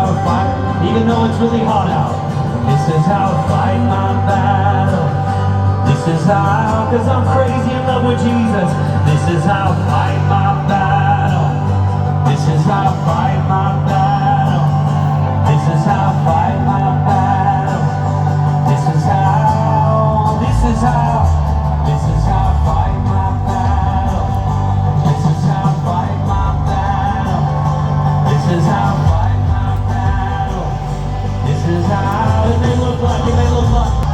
how I fight, even though it's really hot out. This is how I fight my battle. This is how, cause I'm crazy in love with Jesus. This is how I fight my battle. This is how I fight my battle. This is how I fight my battle. This is how, this is how, this is how I fight my battle. This is how I fight my battle. This is how I fight my battle. This is how, it may look like, it may look like.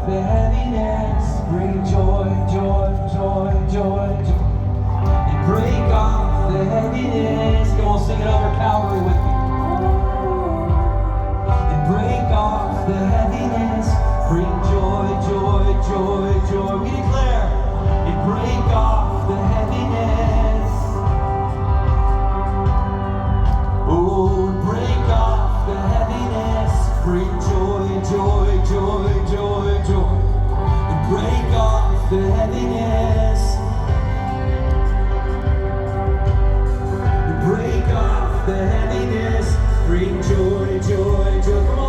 the heaviness. Bring joy, joy, joy, joy, joy. And break off the heaviness. Come on, sing it over Calgary with me. And break off the heaviness. Bring joy, joy, joy, joy. We declare, and break off the heaviness. Oh, break off the heaviness. Bring joy, joy, joy, joy, joy. And break off the heaviness. And break off the heaviness. Bring joy, joy, joy. Come on.